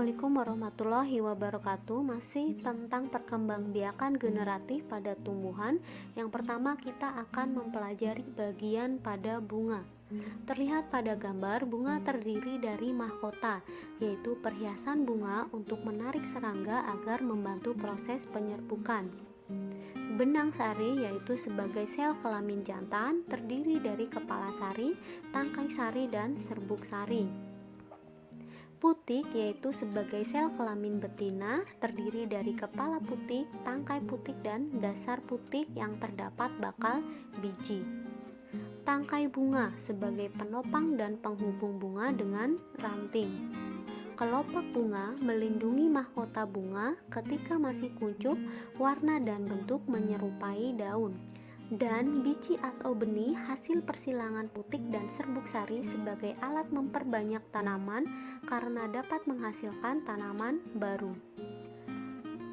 Assalamualaikum warahmatullahi wabarakatuh. Masih tentang perkembangbiakan generatif pada tumbuhan. Yang pertama kita akan mempelajari bagian pada bunga. Terlihat pada gambar, bunga terdiri dari mahkota, yaitu perhiasan bunga untuk menarik serangga agar membantu proses penyerbukan. Benang sari yaitu sebagai sel kelamin jantan, terdiri dari kepala sari, tangkai sari, dan serbuk sari. Putik yaitu sebagai sel kelamin betina, terdiri dari kepala putik, tangkai putik, dan dasar putik yang terdapat bakal biji. Tangkai bunga sebagai penopang dan penghubung bunga dengan ranting. Kelopak bunga melindungi mahkota bunga ketika masih kuncup, warna dan bentuk menyerupai daun. Dan biji atau benih hasil persilangan putik dan serbuk sari sebagai alat memperbanyak tanaman karena dapat menghasilkan tanaman baru.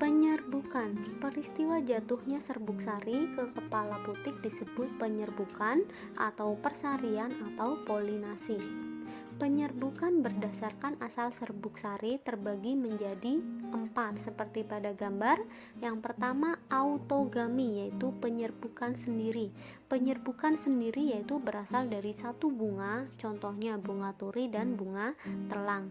Penyerbukan. Peristiwa jatuhnya serbuk sari ke kepala putik disebut penyerbukan atau persarian atau polinasi. Penyerbukan berdasarkan asal serbuk sari terbagi menjadi 4 seperti pada gambar. Yang pertama autogami, yaitu penyerbukan sendiri. Penyerbukan sendiri yaitu berasal dari satu bunga, contohnya bunga turi dan bunga telang.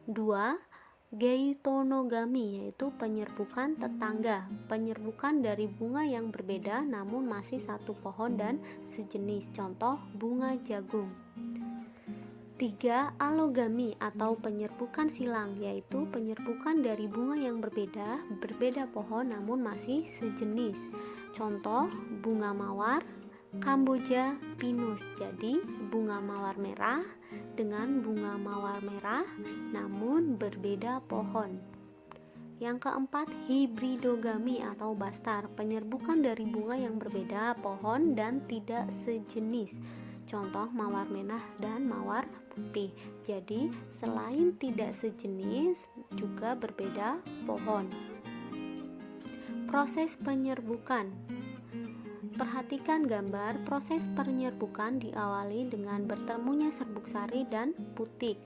2. Geitonogami, yaitu penyerbukan tetangga. Penyerbukan dari bunga yang berbeda namun masih satu pohon dan sejenis, contoh bunga jagung. 3. Alogami atau penyerbukan silang, yaitu penyerbukan dari bunga yang berbeda pohon namun masih sejenis, contoh bunga mawar, Kamboja pinus. Jadi bunga mawar merah dengan bunga mawar merah namun berbeda pohon. Yang keempat, hibridogami atau bastar, penyerbukan dari bunga yang berbeda pohon dan tidak sejenis, contoh mawar merah dan mawar putih. Jadi selain tidak sejenis juga berbeda pohon. Proses penyerbukan. Perhatikan gambar. Proses penyerbukan diawali dengan bertemunya serbuk sari dan putik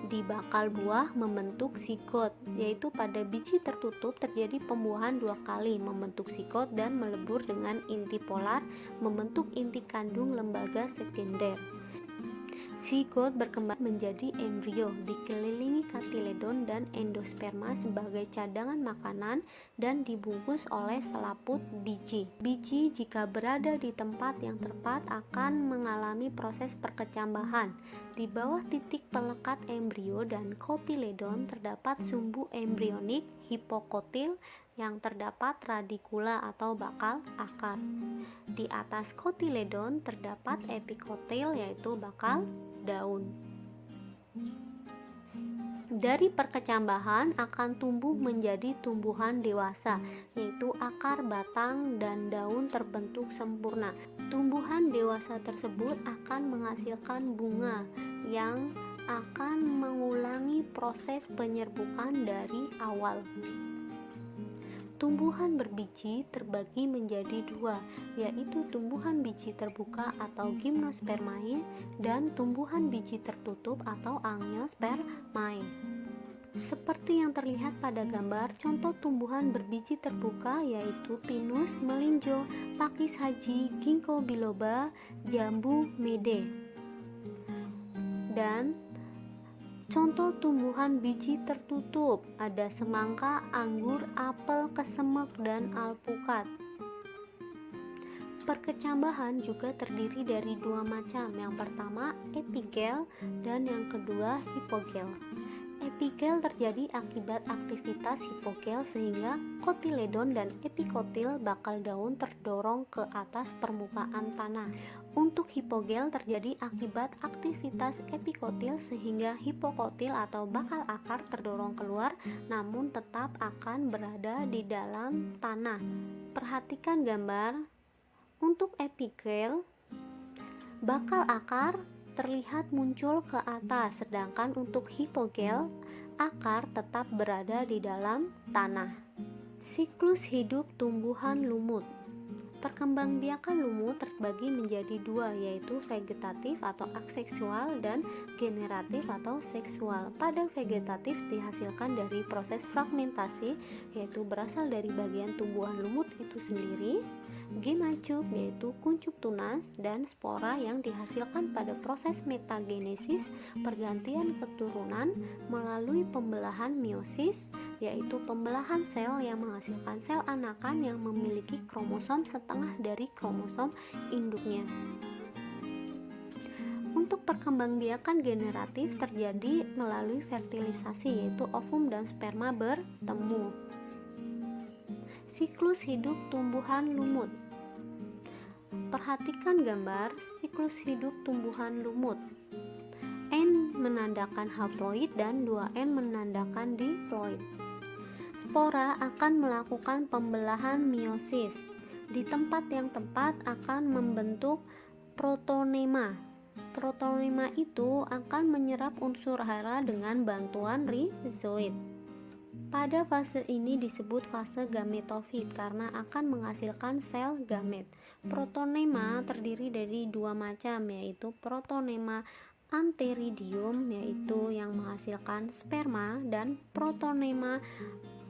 di bakal buah membentuk sigot, yaitu pada biji tertutup terjadi pembuahan 2 kali, membentuk sigot dan melebur dengan inti polar membentuk inti kandung lembaga sekunder. Sigot berkembang menjadi embrio, dikelilingi katiledon dan endosperma sebagai cadangan makanan dan dibungkus oleh selaput biji. Biji jika berada di tempat yang tepat akan mengalami proses perkecambahan. Di bawah titik pelekat embrio dan kotiledon terdapat sumbu embrionik hipokotil yang terdapat radikula atau bakal akar. Di atas kotiledon terdapat epikotil yaitu bakal daun. Dari perkecambahan akan tumbuh menjadi tumbuhan dewasa, yaitu akar, batang, dan daun terbentuk sempurna. Tumbuhan dewasa tersebut akan menghasilkan bunga yang akan mengulangi proses penyerbukan dari awal. Tumbuhan berbiji terbagi menjadi 2, yaitu tumbuhan biji terbuka atau gimnospermae dan tumbuhan biji tertutup atau angiospermae. Seperti yang terlihat pada gambar, contoh tumbuhan berbiji terbuka yaitu pinus, melinjo, pakis haji, ginkgo biloba, jambu mede. Dan contoh tumbuhan biji tertutup ada semangka, anggur, apel, kesemek, dan alpukat. Perkecambahan juga terdiri dari 2 macam. Yang pertama epigel dan yang kedua hipogel. Epigel terjadi akibat aktivitas hipogel sehingga kotiledon dan epikotil bakal daun terdorong ke atas permukaan tanah. Untuk hipogel terjadi akibat aktivitas epikotil sehingga hipokotil atau bakal akar terdorong keluar namun tetap akan berada di dalam tanah. Perhatikan gambar. Untuk epigel, bakal akar terlihat muncul ke atas, sedangkan untuk hipogel, akar tetap berada di dalam tanah. Siklus hidup tumbuhan lumut. Perkembangbiakan lumut terbagi menjadi dua, yaitu vegetatif atau aseksual dan generatif atau seksual. Pada vegetatif dihasilkan dari proses fragmentasi, yaitu berasal dari bagian tumbuhan lumut itu sendiri, gemancuk yaitu kuncup tunas, dan spora yang dihasilkan pada proses metagenesis, pergantian keturunan melalui pembelahan meiosis, yaitu pembelahan sel yang menghasilkan sel anakan yang memiliki kromosom setengah dari kromosom induknya. Untuk perkembangbiakan generatif terjadi melalui fertilisasi, yaitu ovum dan sperma bertemu. Siklus hidup tumbuhan lumut. Perhatikan gambar siklus hidup tumbuhan lumut. N menandakan haploid dan 2N menandakan diploid. Spora akan melakukan pembelahan meiosis. Di tempat yang tepat akan membentuk protonema. Protonema itu akan menyerap unsur hara dengan bantuan rizoid. Pada fase ini disebut fase gametofit karena akan menghasilkan sel gamet. Protonema terdiri dari dua macam, yaitu protonema antheridium yaitu yang menghasilkan sperma, dan protonema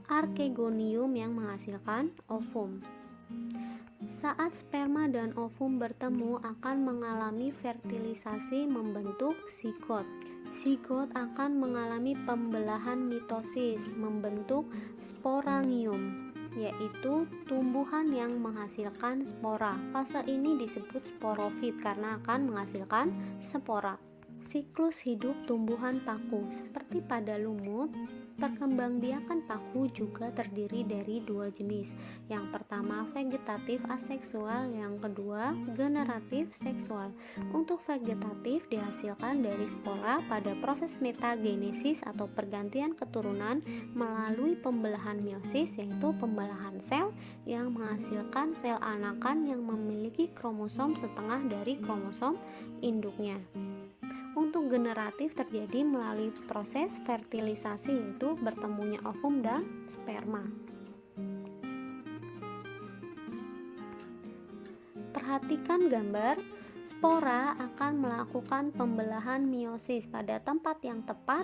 archegonium yang menghasilkan ovum. Saat sperma dan ovum bertemu akan mengalami fertilisasi membentuk zigot. Zigot akan mengalami pembelahan mitosis membentuk sporangium, yaitu tumbuhan yang menghasilkan spora. Fase ini disebut sporofit karena akan menghasilkan spora. Siklus hidup tumbuhan paku. Seperti pada lumut, perkembangbiakan paku juga terdiri dari dua jenis. Yang pertama vegetatif aseksual, yang kedua generatif seksual. Untuk vegetatif dihasilkan dari spora pada proses metagenesis atau pergantian keturunan melalui pembelahan meiosis, yaitu pembelahan sel yang menghasilkan sel anakan yang memiliki kromosom setengah dari kromosom induknya. Untuk generatif terjadi melalui proses fertilisasi, yaitu bertemunya ovum dan sperma. Perhatikan gambar. Spora akan melakukan pembelahan meiosis. Pada tempat yang tepat,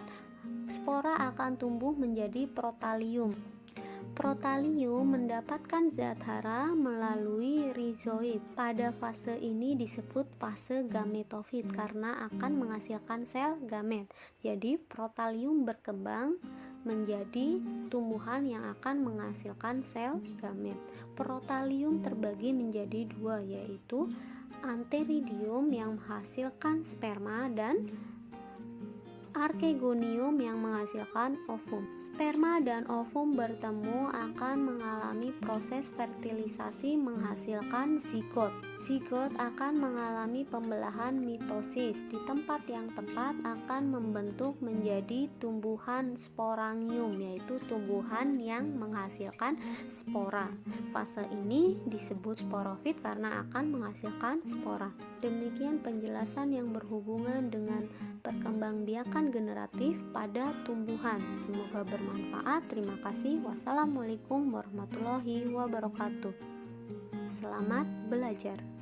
spora akan tumbuh menjadi protalium. Protalium mendapatkan zat hara melalui rizoid. Pada fase ini disebut fase gametofit karena akan menghasilkan sel gamet. Jadi protalium berkembang menjadi tumbuhan yang akan menghasilkan sel gamet. Protalium terbagi menjadi dua, yaitu antheridium yang menghasilkan sperma dan archegonium yang menghasilkan ovum. Sperma dan ovum bertemu akan mengalami proses fertilisasi menghasilkan zigot. Zigot akan mengalami pembelahan mitosis. Di tempat yang tepat akan membentuk menjadi tumbuhan sporangium, yaitu tumbuhan yang menghasilkan spora. Fase ini disebut sporofit karena akan menghasilkan spora. Demikian penjelasan yang berhubungan dengan perkembangbiakan generatif pada tumbuhan. Semoga bermanfaat. Terima kasih. Wassalamualaikum warahmatullahi wabarakatuh. Selamat belajar.